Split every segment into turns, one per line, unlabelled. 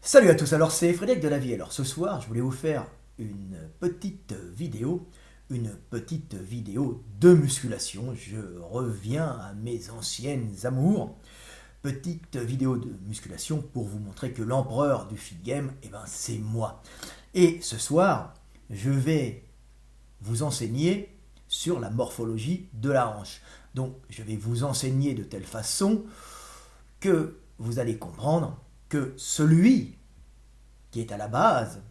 Salut à tous, alors c'est Frédéric de la Vie. Alors ce soir, je voulais vous faire une petite vidéo de musculation. Je reviens à mes anciennes amours. Petite vidéo de musculation pour vous montrer que l'empereur du feed game, c'est moi. Et ce soir, je vais vous enseigner sur la morphologie de la hanche. Donc je vais vous enseigner de telle façon que vous allez comprendre que celui qui est à la base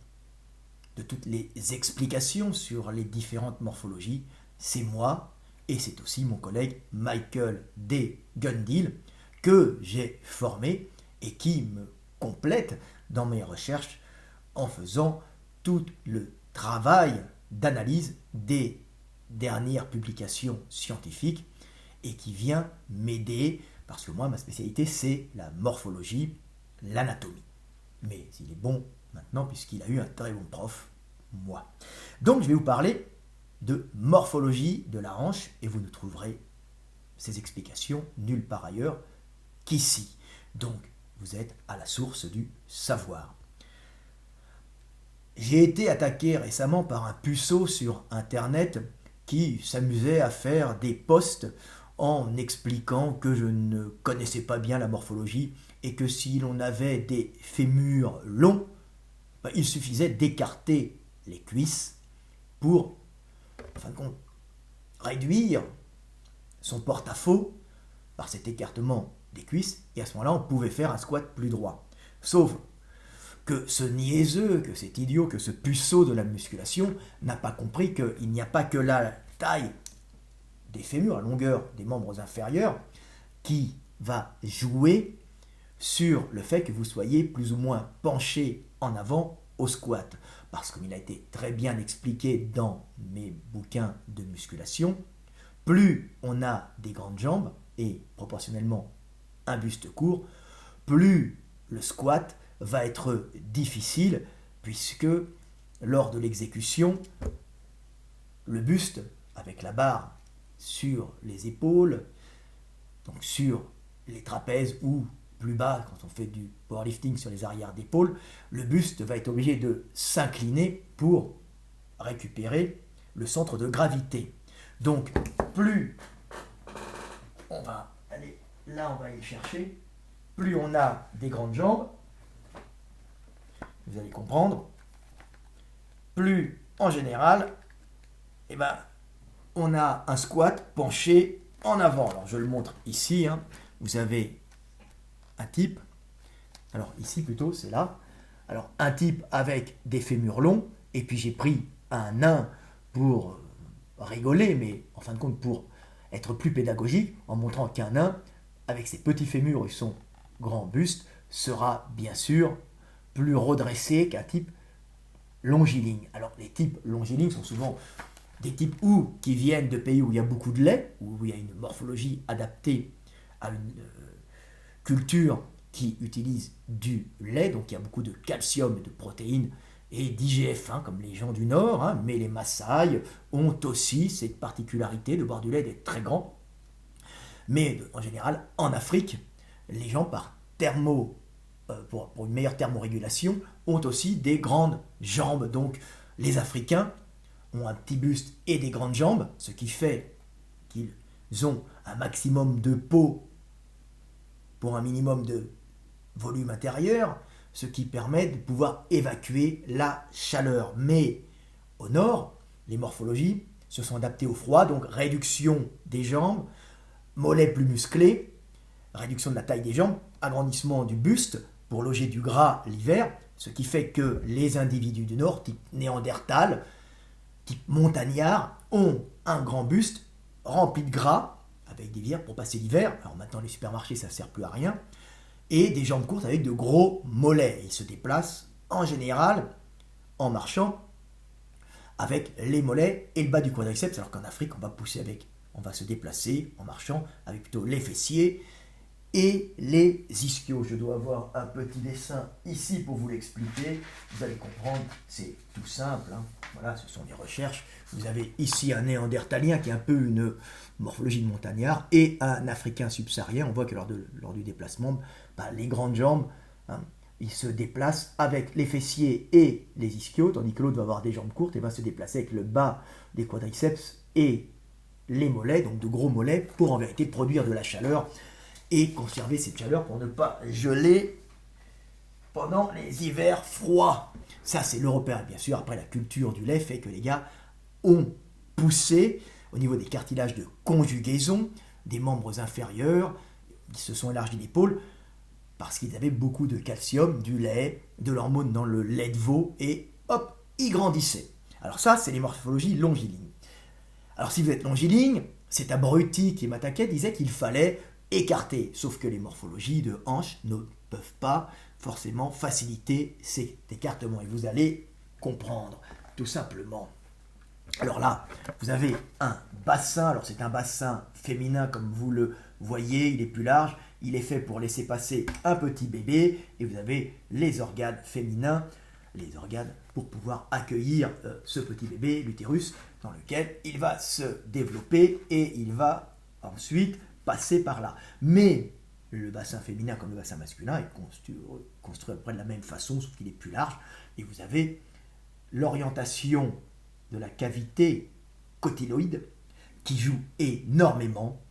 de toutes les explications sur les différentes morphologies, c'est moi et c'est aussi mon collègue Michael D. Gundil que j'ai formé et qui me complète dans mes recherches en faisant tout le travail d'analyse des dernières publications scientifiques et qui vient m'aider parce que moi ma spécialité c'est la morphologie, l'anatomie. Mais il est bon maintenant puisqu'il a eu un très bon prof, moi. Donc je vais vous parler de morphologie de la hanche et vous ne trouverez ces explications nulle part ailleurs qu'ici. Donc vous êtes à la source du savoir. J'ai été attaqué récemment par un puceau sur internet qui s'amusait à faire des posts en expliquant que je ne connaissais pas bien la morphologie et que si l'on avait des fémurs longs, il suffisait d'écarter les cuisses pour, en fin de compte, réduire son porte-à-faux par cet écartement des cuisses, et à ce moment-là, on pouvait faire un squat plus droit. Sauf que ce niaiseux, que cet idiot, que ce puceau de la musculation n'a pas compris qu'il n'y a pas que la taille des fémurs, la longueur des membres inférieurs, qui va jouer sur le fait que vous soyez plus ou moins penché en avant au squat. Parce qu'il a été très bien expliqué dans mes bouquins de musculation, plus on a des grandes jambes et proportionnellement un buste court, plus le squat va être difficile puisque lors de l'exécution, le buste avec la barre sur les épaules, donc sur les trapèzes ou plus bas quand on fait du powerlifting sur les arrières d'épaule, le buste va être obligé de s'incliner pour récupérer le centre de gravité. Donc plus on va aller là, on va aller le chercher, plus on a des grandes jambes, vous allez comprendre, plus en général, on a un squat penché en avant. Alors je le montre ici, vous avez un type, alors ici plutôt c'est là, alors un type avec des fémurs longs, et puis j'ai pris un nain pour rigoler, mais en fin de compte pour être plus pédagogique, en montrant qu'un nain avec ses petits fémurs et son grand buste sera bien sûr plus redressé qu'un type longiligne. Alors les types longilignes sont souvent des types qui viennent de pays où il y a beaucoup de lait, où il y a une morphologie adaptée à une culture qui utilise du lait, donc il y a beaucoup de calcium et de protéines et d'IGF, comme les gens du Nord, mais les Maasai ont aussi cette particularité de boire du lait d'être très grand. Mais en général, en Afrique, les gens pour une meilleure thermorégulation, ont aussi des grandes jambes. Donc les Africains ont un petit buste et des grandes jambes, ce qui fait qu'ils ont un maximum de peau pour un minimum de volume intérieur, ce qui permet de pouvoir évacuer la chaleur. Mais au nord, les morphologies se sont adaptées au froid, donc réduction des jambes, mollets plus musclés, réduction de la taille des jambes, agrandissement du buste pour loger du gras l'hiver, ce qui fait que les individus du nord, type néandertal, type montagnard, ont un grand buste rempli de gras, avec des vires pour passer l'hiver. Alors maintenant les supermarchés ça ne sert plus à rien, et des jambes courtes avec de gros mollets. Ils se déplacent en général en marchant avec les mollets et le bas du quadriceps, alors qu'en Afrique on va se déplacer en marchant avec plutôt les fessiers et les ischios. Je dois avoir un petit dessin ici pour vous l'expliquer, vous allez comprendre, c'est tout simple, Voilà, ce sont des recherches. Vous avez ici un néandertalien qui est un peu une morphologie de montagnard et un africain subsaharien. On voit que lors du déplacement, les grandes jambes il se déplace avec les fessiers et les ischios, tandis que l'autre va avoir des jambes courtes et va se déplacer avec le bas des quadriceps et les mollets, donc de gros mollets, pour en vérité produire de la chaleur et conserver cette chaleur pour ne pas geler pendant les hivers froids. Ça, c'est l'européen. Bien sûr, après, la culture du lait fait que les gars ont poussé au niveau des cartilages de conjugaison, des membres inférieurs, qui se sont élargis l'épaule, parce qu'ils avaient beaucoup de calcium, du lait, de l'hormone dans le lait de veau, et hop, ils grandissaient. Alors ça, c'est les morphologies longilignes. Alors si vous êtes longiligne, cet abruti qui m'attaquait disait qu'il fallait écarter, sauf que les morphologies de hanches ne peuvent pas forcément faciliter cet écartement, et vous allez comprendre, tout simplement. Alors là, vous avez un bassin, alors c'est un bassin féminin comme vous le voyez, il est plus large, il est fait pour laisser passer un petit bébé, et vous avez les organes féminins, les organes pour pouvoir accueillir ce petit bébé, l'utérus, dans lequel il va se développer et il va ensuite passer par là. Mais le bassin féminin comme le bassin masculin est construit à peu près de la même façon, sauf qu'il est plus large, et vous avez l'orientation de la cavité cotyloïde qui joue énormément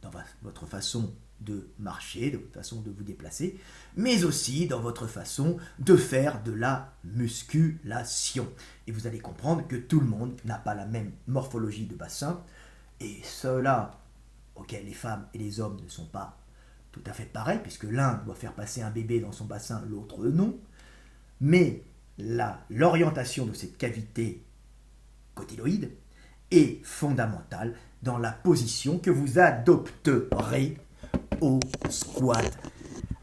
dans votre façon de marcher, de votre façon de vous déplacer, mais aussi dans votre façon de faire de la musculation. Et vous allez comprendre que tout le monde n'a pas la même morphologie de bassin, et ceux-là auxquels les femmes et les hommes ne sont pas tout à fait pareils, puisque l'un doit faire passer un bébé dans son bassin, l'autre non, mais l'orientation de cette cavité cotyloïde est fondamentale dans la position que vous adopterez au squat.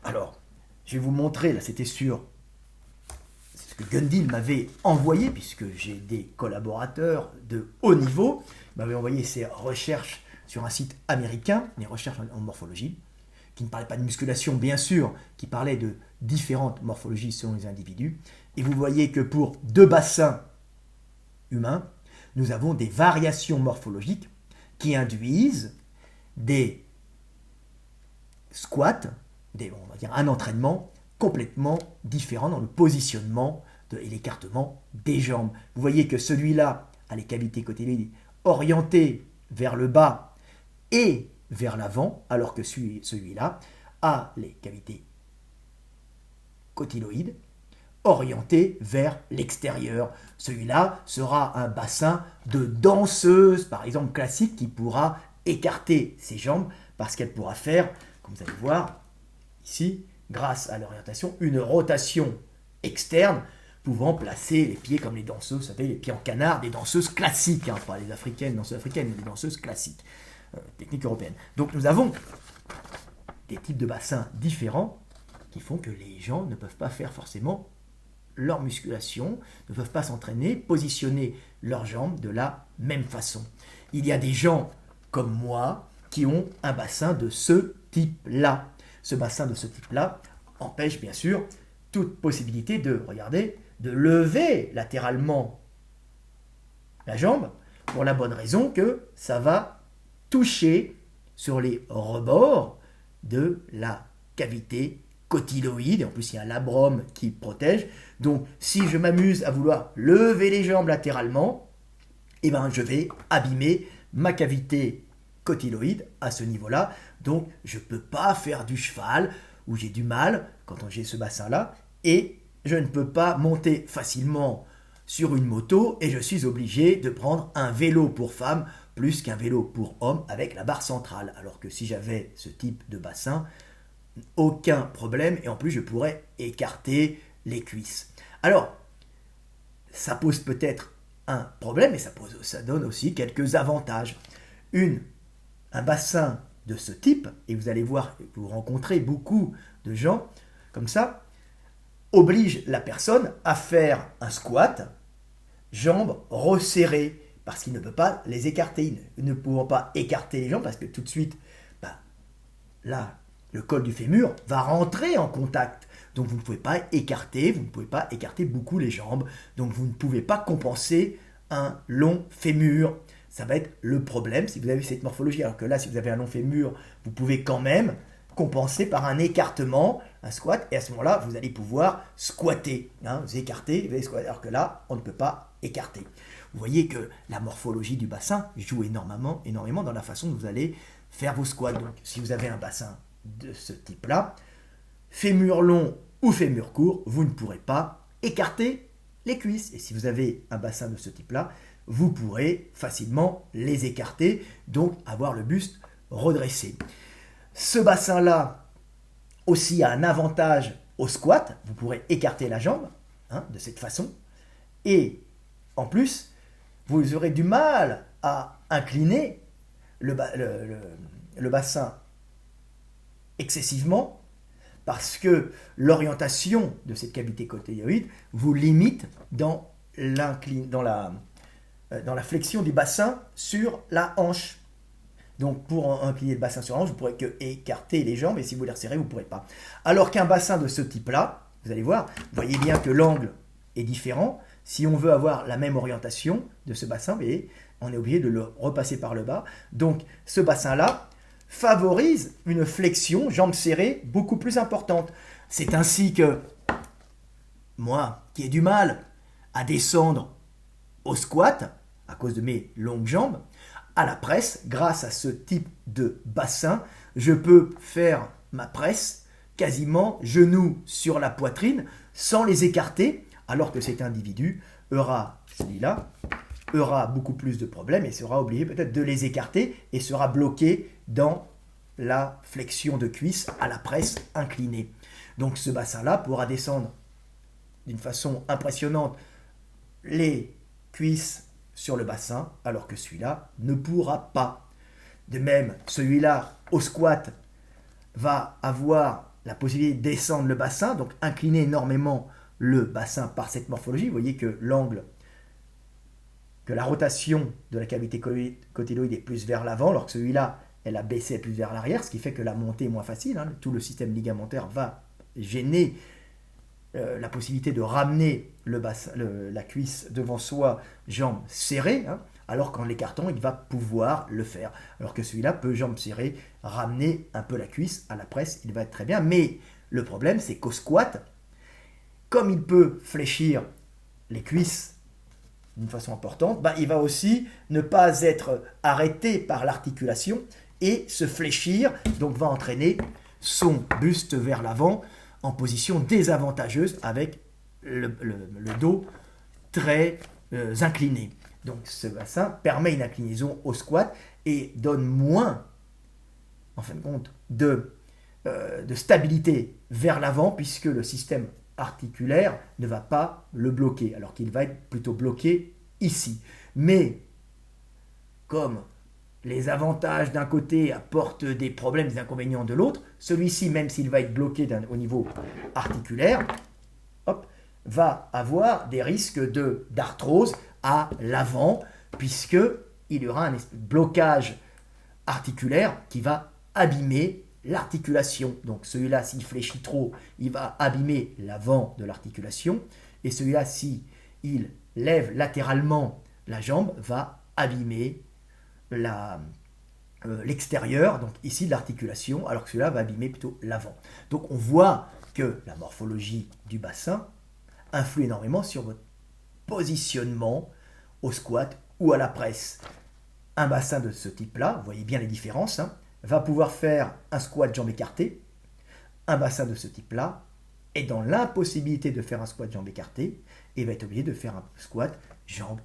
Alors, je vais vous montrer, là c'était sur ce que Gundil m'avait envoyé, puisque j'ai des collaborateurs de haut niveau, il m'avait envoyé ses recherches sur un site américain, des recherches en morphologie, qui ne parlaient pas de musculation bien sûr, qui parlaient de différentes morphologies selon les individus, et vous voyez que pour 2 bassins humains, nous avons des variations morphologiques qui induisent des squats, on va dire un entraînement complètement différent dans le positionnement et l'écartement des jambes. Vous voyez que celui-là a les cavités cotyloïdes orientées vers le bas et vers l'avant, alors que celui-là a les cavités cotyloïdes orientées vers l'extérieur. Celui-là sera un bassin de danseuse, par exemple classique, qui pourra écarter ses jambes parce qu'elle pourra faire, comme vous allez voir ici, grâce à l'orientation, une rotation externe pouvant placer les pieds comme les danseuses, vous savez, les pieds en canard, des danseuses classiques, pas les africaines, danseuses africaines, mais des danseuses classiques, technique européenne. Donc nous avons des types de bassins différents qui font que les gens ne peuvent pas faire forcément leur musculation, ne peuvent pas s'entraîner, positionner leurs jambes de la même façon. Il y a des gens comme moi qui ont un bassin de ce type-là. Ce bassin de ce type-là empêche bien sûr toute possibilité regardez, de lever latéralement la jambe, pour la bonne raison que ça va toucher sur les rebords de la cavité cotyloïde, et en plus il y a un labrum qui protège, donc si je m'amuse à vouloir lever les jambes latéralement, je vais abîmer ma cavité cotyloïde à ce niveau-là, donc je ne peux pas faire du cheval, où j'ai du mal quand j'ai ce bassin-là, et je ne peux pas monter facilement sur une moto, et je suis obligé de prendre un vélo pour femme plus qu'un vélo pour homme avec la barre centrale, alors que si j'avais ce type de bassin, aucun problème, et en plus je pourrais écarter les cuisses. Alors, ça pose peut-être un problème, mais ça donne aussi quelques avantages. Un bassin de ce type, et vous allez voir, vous rencontrez beaucoup de gens comme ça, oblige la personne à faire un squat, jambes resserrées, parce qu'il ne peut pas les écarter. Ne pouvant pas écarter les jambes, parce que tout de suite, là, le col du fémur va rentrer en contact. Donc vous ne pouvez pas écarter, beaucoup les jambes, donc vous ne pouvez pas compenser un long fémur. Ça va être le problème si vous avez cette morphologie. Alors que là, si vous avez un long fémur, vous pouvez quand même compensé par un écartement, un squat, et à ce moment-là, vous allez pouvoir squatter, hein, vous écartez, vous allez squatter, alors que là, on ne peut pas écarter. Vous voyez que la morphologie du bassin joue énormément dans la façon dont vous allez faire vos squats. Donc, si vous avez un bassin de ce type-là, fémur long ou fémur court, vous ne pourrez pas écarter les cuisses. Et si vous avez un bassin de ce type-là, vous pourrez facilement les écarter, donc avoir le buste redressé. Ce bassin-là aussi a un avantage au squat, vous pourrez écarter la jambe de cette façon, et en plus, vous aurez du mal à incliner le bassin excessivement, parce que l'orientation de cette cavité cotyloïde vous limite dans la flexion du bassin sur la hanche. Donc pour incliner le bassin sur la hanche, vous ne pourrez que écarter les jambes, et si vous les resserrez, vous ne pourrez pas. Alors qu'un bassin de ce type-là, vous allez voir, vous voyez bien que l'angle est différent. Si on veut avoir la même orientation de ce bassin, vous voyez, on est obligé de le repasser par le bas. Donc ce bassin-là favorise une flexion, jambes serrées, beaucoup plus importante. C'est ainsi que moi, qui ai du mal à descendre au squat, à cause de mes longues jambes, à la presse, grâce à ce type de bassin, je peux faire ma presse quasiment genoux sur la poitrine sans les écarter, alors que cet individu celui-là, aura beaucoup plus de problèmes et sera obligé peut-être de les écarter et sera bloqué dans la flexion de cuisse à la presse inclinée. Donc ce bassin-là pourra descendre d'une façon impressionnante les cuisses sur le bassin, alors que celui-là ne pourra pas. De même, celui-là, au squat, va avoir la possibilité de descendre le bassin, donc incliner énormément le bassin par cette morphologie. Vous voyez que la rotation de la cavité cotyloïde est plus vers l'avant, alors que celui-là, elle a baissé plus vers l'arrière, ce qui fait que la montée est moins facile. Tout le système ligamentaire va gêner la possibilité de ramener la cuisse devant soi, jambes serrées, alors qu'en l'écartant, il va pouvoir le faire. Alors que celui-là peut, jambes serrées, ramener un peu la cuisse à la presse, il va être très bien. Mais le problème, c'est qu'au squat, comme il peut fléchir les cuisses d'une façon importante, il va aussi ne pas être arrêté par l'articulation et se fléchir, donc va entraîner son buste vers l'avant en position désavantageuse avec le dos très incliné. Donc ce bassin permet une inclinaison au squat et donne moins, en fin de compte, de stabilité vers l'avant, puisque le système articulaire ne va pas le bloquer, alors qu'il va être plutôt bloqué ici. Mais comme les avantages d'un côté apportent des problèmes, des inconvénients de l'autre, celui-ci, même s'il va être bloqué au niveau articulaire, va avoir des risques d'arthrose à l'avant, puisqu'il y aura un blocage articulaire qui va abîmer l'articulation. Donc celui-là, s'il fléchit trop, il va abîmer l'avant de l'articulation, et celui-là, s'il lève latéralement la jambe, va abîmer l'extérieur, donc ici de l'articulation, alors que celui-là va abîmer plutôt l'avant. Donc on voit que la morphologie du bassin influe énormément sur votre positionnement au squat ou à la presse. Un bassin de ce type-là, vous voyez bien les différences, va pouvoir faire un squat jambes écartées. Un bassin de ce type-là est dans l'impossibilité de faire un squat jambes écartées et va être obligé de faire un squat jambes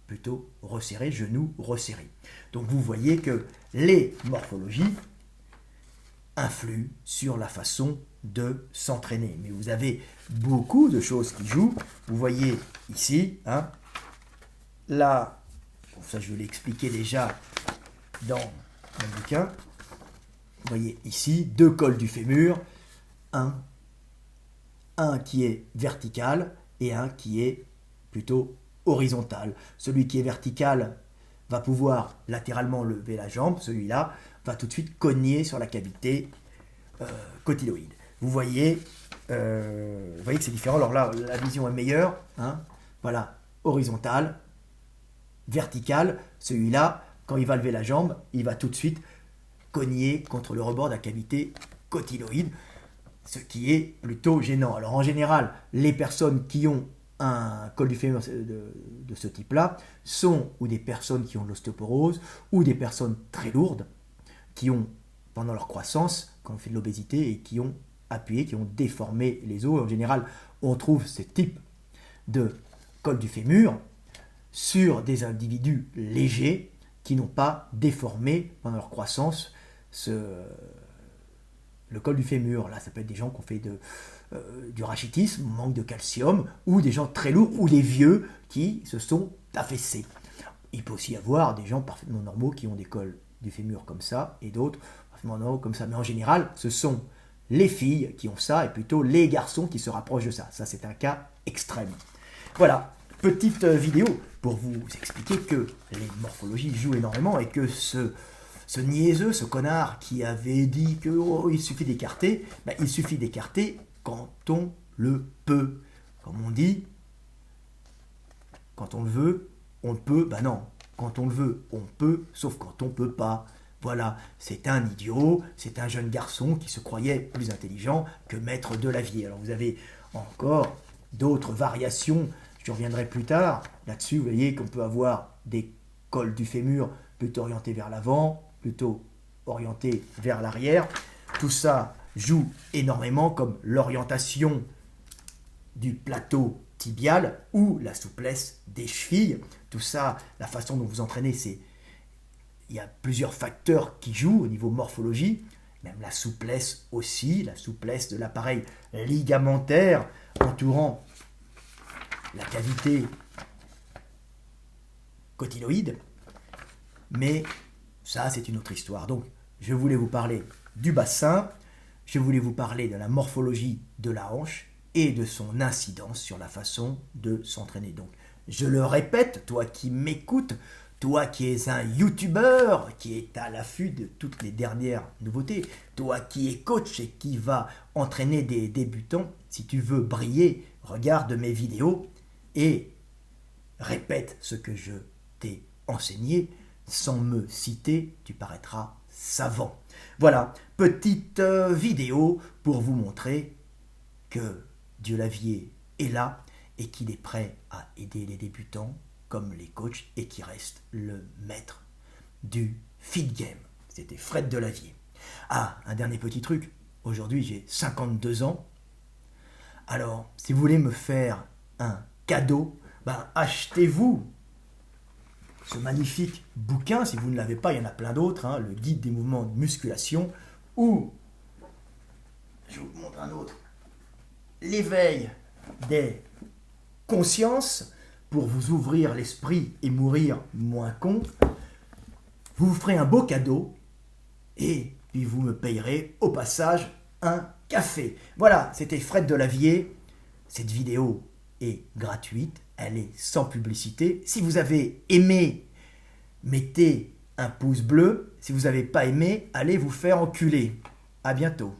plutôt resserrées, genoux resserrés. Donc vous voyez que les morphologies influent sur la façon de s'entraîner. Mais vous avez beaucoup de choses qui jouent. Vous voyez ici, là, ça je vais l'expliquer déjà dans mon bouquin. Vous voyez ici, 2 cols du fémur, un qui est vertical et un qui est plutôt horizontal. Celui qui est vertical va pouvoir latéralement lever la jambe, celui-là va tout de suite cogner sur la cavité cotyloïde. Vous voyez que c'est différent. Alors là, la vision est meilleure. Voilà, horizontal, vertical. Celui-là, quand il va lever la jambe, il va tout de suite cogner contre le rebord de la cavité cotyloïdes, ce qui est plutôt gênant. Alors en général, les personnes qui ont un col du fémur de ce type-là sont ou des personnes qui ont de l'ostéoporose ou des personnes très lourdes qui ont, pendant leur croissance, qui ont fait de l'obésité et qui ont appuyé, qui ont déformé les os. En général, on trouve ce type de col du fémur sur des individus légers qui n'ont pas déformé pendant leur croissance le col du fémur. Là, ça peut être des gens qui ont fait du rachitisme, manque de calcium, ou des gens très lourds, ou des vieux qui se sont affaissés. Il peut aussi y avoir des gens parfaitement normaux qui ont des cols du fémur comme ça, et d'autres parfaitement normaux comme ça. Mais en général, ce sont les filles qui ont ça, et plutôt les garçons qui se rapprochent de ça. Ça, c'est un cas extrême. Voilà, petite vidéo pour vous expliquer que les morphologies jouent énormément, et que ce niaiseux, ce connard qui avait dit que il suffit d'écarter, il suffit d'écarter quand on le peut. Comme on dit, quand on le veut, on le peut. Non, quand on le veut, on peut, sauf quand on peut pas. Voilà, c'est un idiot, c'est un jeune garçon qui se croyait plus intelligent que maître de Lavier. Alors vous avez encore d'autres variations, je reviendrai plus tard. Là-dessus, vous voyez qu'on peut avoir des cols du fémur plutôt orientés vers l'avant, plutôt orientés vers l'arrière. Tout ça joue énormément, comme l'orientation du plateau tibial ou la souplesse des chevilles. Tout ça, la façon dont vous entraînez, il y a plusieurs facteurs qui jouent au niveau morphologie, même la souplesse aussi, la souplesse de l'appareil ligamentaire entourant la cavité cotyloïde. Mais ça, c'est une autre histoire. Donc, je voulais vous parler du bassin, je voulais vous parler de la morphologie de la hanche et de son incidence sur la façon de s'entraîner. Donc, je le répète, toi qui m'écoutes, toi qui es un youtubeur, qui est à l'affût de toutes les dernières nouveautés, toi qui es coach et qui va entraîner des débutants, si tu veux briller, regarde mes vidéos et répète ce que je t'ai enseigné. Sans me citer, tu paraîtras savant. Voilà, petite vidéo pour vous montrer que Dieu Lavier est là et qu'il est prêt à aider les débutants comme les coachs et qui reste le maître du fit game. C'était Fred Delavier. Ah, un dernier petit truc. Aujourd'hui, j'ai 52 ans. Alors, si vous voulez me faire un cadeau, achetez-vous ce magnifique bouquin. Si vous ne l'avez pas, il y en a plein d'autres, le guide des mouvements de musculation, ou, je vous montre un autre, l'éveil des consciences pour vous ouvrir l'esprit et mourir moins con. Vous vous ferez un beau cadeau et puis vous me payerez au passage un café. Voilà, c'était Fred Delavier. Cette vidéo est gratuite, elle est sans publicité. Si vous avez aimé, mettez un pouce bleu. Si vous n'avez pas aimé, allez vous faire enculer. À bientôt.